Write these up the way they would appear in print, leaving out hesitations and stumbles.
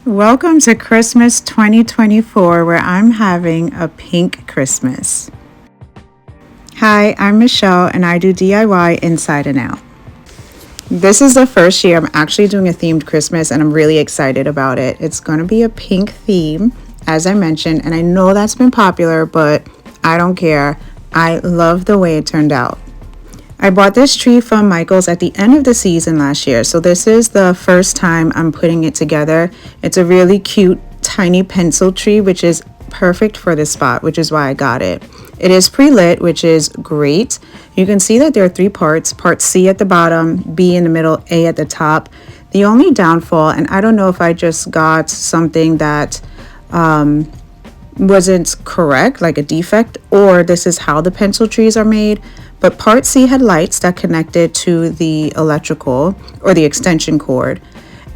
Welcome to Christmas 2024, where I'm having a pink Christmas. Hi, I'm Michelle and I do DIY inside and out. This is the first year I'm actually doing a themed Christmas and I'm really excited about it. It's going to be a pink theme, as I mentioned, and I know that's been popular, but I don't care. I love the way it turned out. I bought this tree from Michael's at the end of the season last year, so this is the first time I'm putting it together. It's a really cute tiny pencil tree, which is perfect for this spot, which is why I got it. It is pre-lit, which is great. You can see that there are three parts: part C at the bottom, B in the middle, A at the top. The only downfall, and I don't know if I just got something that wasn't correct, like a defect, or this is how the pencil trees are made, but part C had lights that connected to the electrical or the extension cord,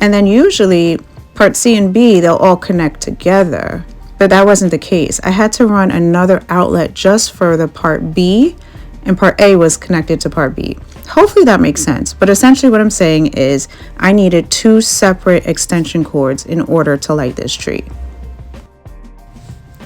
and then usually part C and B, they'll all connect together, but that wasn't the case. I had to run another outlet just for the part B, and part A was connected to part B. Hopefully that makes sense, but essentially what I'm saying is I needed two separate extension cords in order to light this tree.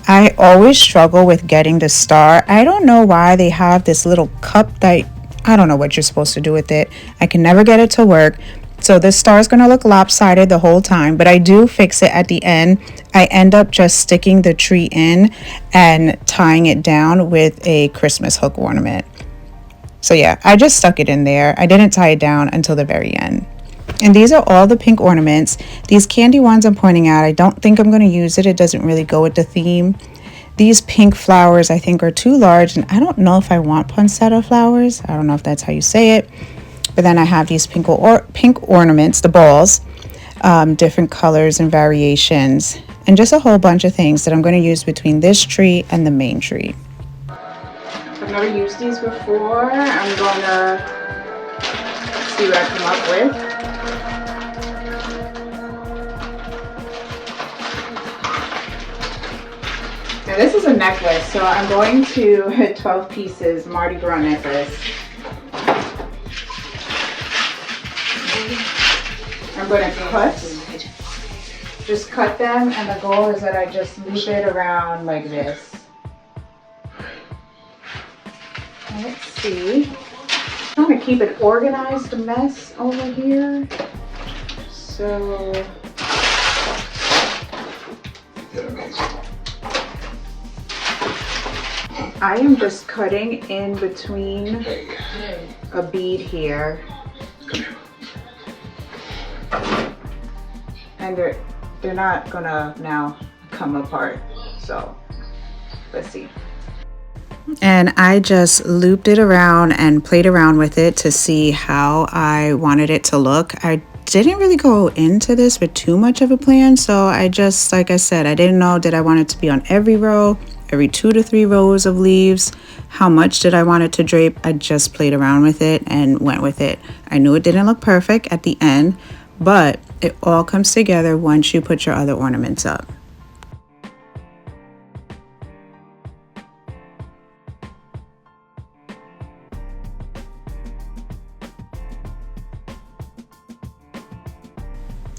I always struggle with getting the star. I don't know why they have this little cup that I don't know what you're supposed to do with it. I can never get it to work. So this star is going to look lopsided the whole time, but I do fix it at the end. I end up just sticking the tree in and tying it down with a Christmas hook ornament. So yeah, I just stuck it in there. I didn't tie it down until the very end. And these are all the pink ornaments. These candy ones I'm pointing out, I don't think I'm going to use it. It doesn't really go with the theme. These pink flowers I think are too large, and I don't know if I want poinsettia flowers. I don't know if that's how you say it. But then I have these pink ornaments, the balls, different colors and variations, and just a whole bunch of things that I'm going to use between this tree and the main tree. I've never used these before. I'm going to see what I come up with. Now this is a necklace, so I'm going to 12 pieces Mardi Gras necklace. I'm going to just cut them, and the goal is that I just loop it around like this. Let's see. I'm going to keep an organized mess over here. So I am just cutting in between a bead here, and they're not gonna now come apart, so let's see. And I just looped it around and played around with it to see how I wanted it to look. I didn't really go into this with too much of a plan, so I just, like I said, I didn't know, did I want it to be on every row, every 2 to 3 rows of leaves? How much did I want it to drape? I just played around with it and went with it. I knew it didn't look perfect at the end, but it all comes together once you put your other ornaments up.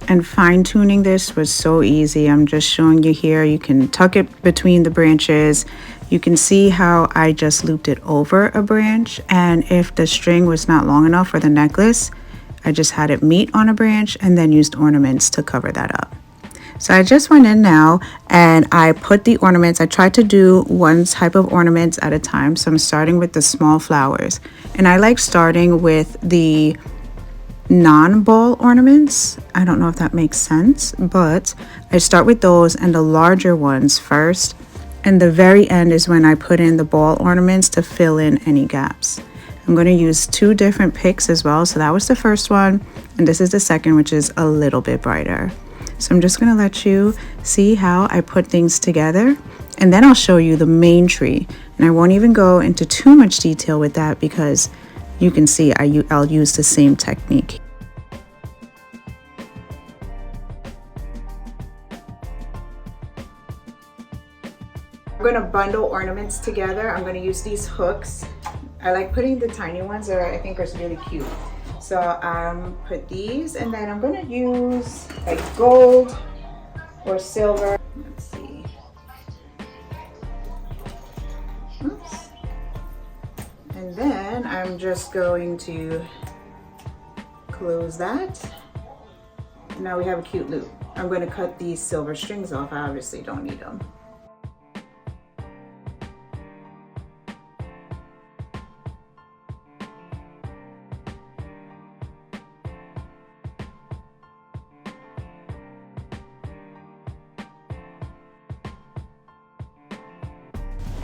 And fine-tuning this was so easy. I'm just showing you here. You can tuck it between the branches. You can see how I just looped it over a branch, and if the string was not long enough for the necklace, I just had it meet on a branch and then used ornaments to cover that up. So I just went in now and I put the ornaments. I tried to do one type of ornaments at a time, so I'm starting with the small flowers, and I like starting with the non-ball ornaments. I don't know if that makes sense, but I start with those and the larger ones first, and the very end is when I put in the ball ornaments to fill in any gaps. I'm going to use 2 different picks as well, so that was the first one and this is the second, which is a little bit brighter. So I'm just going to let you see how I put things together, and then I'll show you the main tree, and I won't even go into too much detail with that because you can see I'll use the same technique. I'm going to bundle ornaments together. I'm going to use these hooks. I like putting the tiny ones that I think are really cute. So put these, and then I'm going to use like gold or silver. Let's see. Oops. And then I'm just going to close that. Now we have a cute loop. I'm going to cut these silver strings off. I obviously don't need them.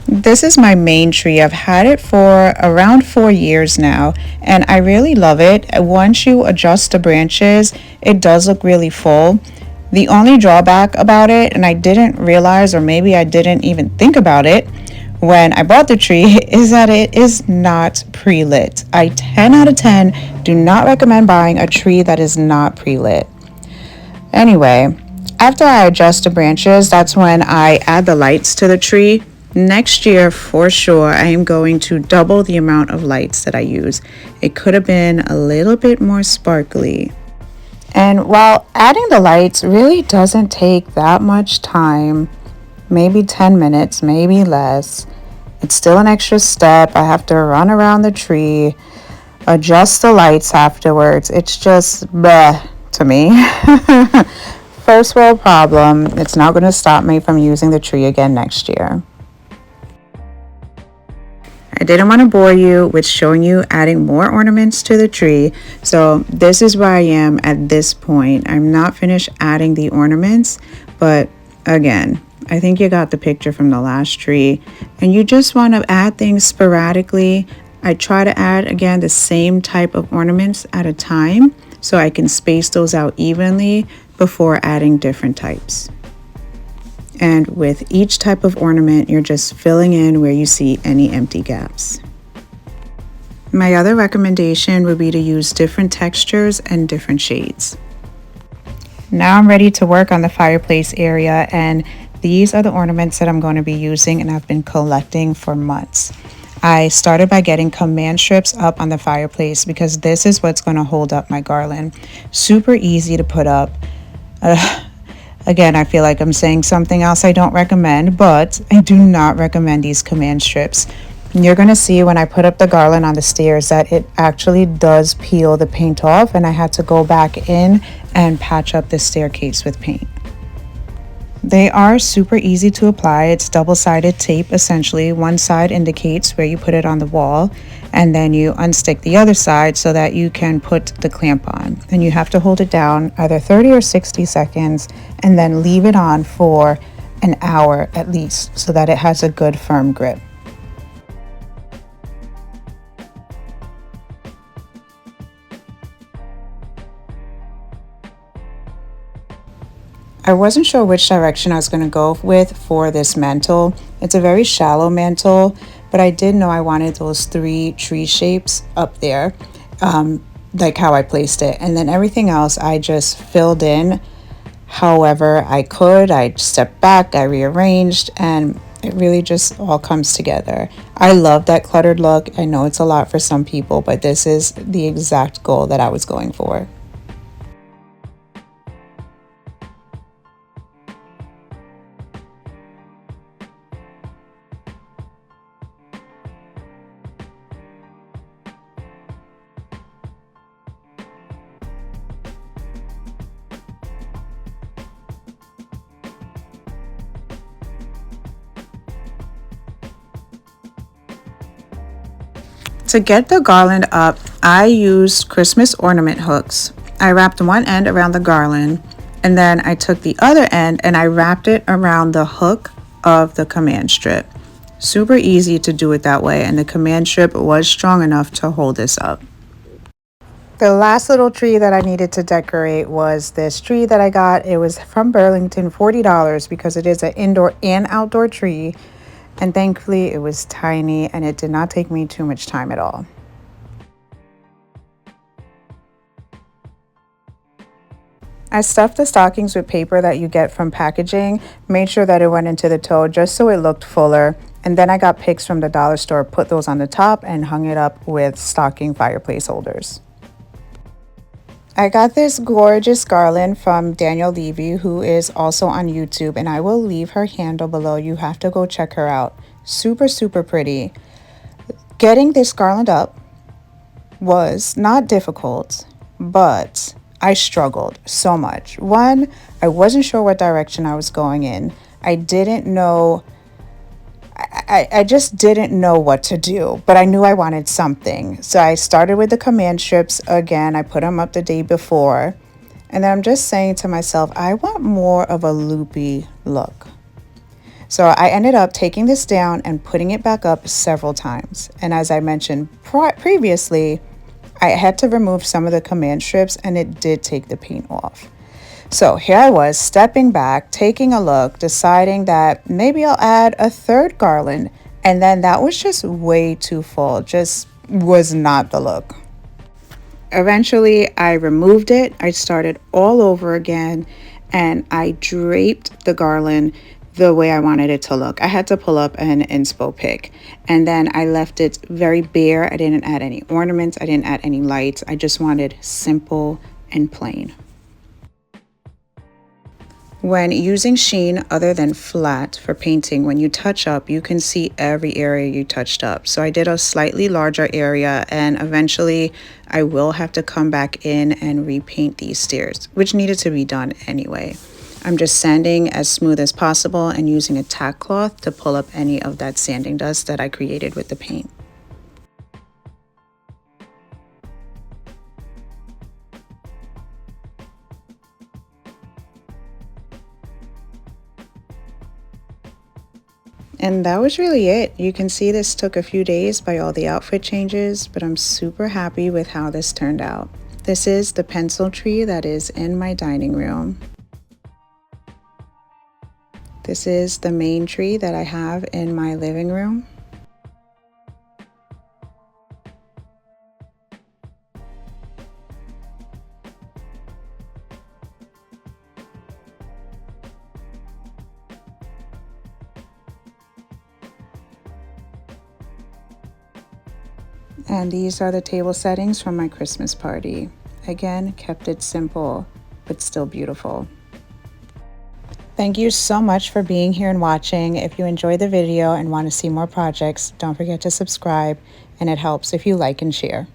This is my main tree. I've had it for around 4 years now, and I really love it. Once you adjust the branches, it does look really full. The only drawback about it, and I didn't realize, or maybe I didn't even think about it when I bought the tree, is that it is not pre-lit. I 10 out of 10 do not recommend buying a tree that is not pre-lit. Anyway, after I adjust the branches, that's when I add the lights to the tree. Next year, for sure, I am going to double the amount of lights that I use. It could have been a little bit more sparkly. And while adding the lights really doesn't take that much time, maybe 10 minutes, maybe less, it's still an extra step. I have to run around the tree, adjust the lights afterwards. It's just bleh to me. First world problem. It's not going to stop me from using the tree again next year. I didn't want to bore you with showing you adding more ornaments to the tree, so this is where I am at this point. I'm not finished adding the ornaments, but again, I think you got the picture from the last tree, and you just want to add things sporadically. I try to add, again, the same type of ornaments at a time so I can space those out evenly before adding different types. And with each type of ornament, you're just filling in where you see any empty gaps. My other recommendation would be to use different textures and different shades. Now I'm ready to work on the fireplace area, and these are the ornaments that I'm going to be using and I've been collecting for months. I started by getting command strips up on the fireplace because this is what's going to hold up my garland. Super easy to put up. Again, I feel like I'm saying something else I don't recommend, but I do not recommend these command strips. You're going to see when I put up the garland on the stairs that it actually does peel the paint off, and I had to go back in and patch up the staircase with paint. They are super easy to apply. It's double-sided tape essentially. One side indicates where you put it on the wall, and then you unstick the other side so that you can put the clamp on. And you have to hold it down either 30 or 60 seconds and then leave it on for an hour at least so that it has a good firm grip. I wasn't sure which direction I was going to go with for this mantle. It's a very shallow mantle, but I did know I wanted those 3 tree shapes up there, like how I placed it. And then everything else I just filled in however I could. I stepped back, I rearranged, and it really just all comes together. I love that cluttered look. I know it's a lot for some people, but this is the exact goal that I was going for. To get the garland up, I used Christmas ornament hooks. I wrapped one end around the garland, and then I took the other end and I wrapped it around the hook of the command strip. Super easy to do it that way, and the command strip was strong enough to hold this up. The last little tree that I needed to decorate was this tree that I got. It was from Burlington, $40, because it is an indoor and outdoor tree. And thankfully it was tiny and it did not take me too much time at all. I stuffed the stockings with paper that you get from packaging, made sure that it went into the toe just so it looked fuller, and then I got picks from the dollar store, put those on the top, and hung it up with stocking fireplace holders. I got this gorgeous garland from Danielle Levi, who is also on YouTube, and I will leave her handle below. You have to go check her out. Super, super pretty. Getting this garland up was not difficult, but I struggled so much. One, I wasn't sure what direction I was going in. I didn't know. I just didn't know what to do, but I knew I wanted something. So I started with the command strips again. I put them up the day before. And then I'm just saying to myself, I want more of a loopy look. So I ended up taking this down and putting it back up several times. And as I mentioned previously, I had to remove some of the command strips and it did take the paint off. So here I was stepping back, taking a look, deciding that maybe I'll add a third garland. And then that was just way too full, just was not the look. Eventually I removed it. I started all over again and I draped the garland the way I wanted it to look. I had to pull up an inspo pic and then I left it very bare. I didn't add any ornaments. I didn't add any lights. I just wanted simple and plain. When using sheen other than flat for painting, when you touch up, you can see every area you touched up. So I did a slightly larger area and eventually I will have to come back in and repaint these stairs, which needed to be done anyway. I'm just sanding as smooth as possible and using a tack cloth to pull up any of that sanding dust that I created with the paint. And that was really it. You can see this took a few days by all the outfit changes, but I'm super happy with how this turned out. This is the pencil tree that is in my dining room. This is the main tree that I have in my living room. And these are the table settings from my Christmas party. Again, kept it simple, but still beautiful. Thank you so much for being here and watching. If you enjoyed the video and want to see more projects, don't forget to subscribe, and it helps if you like and share.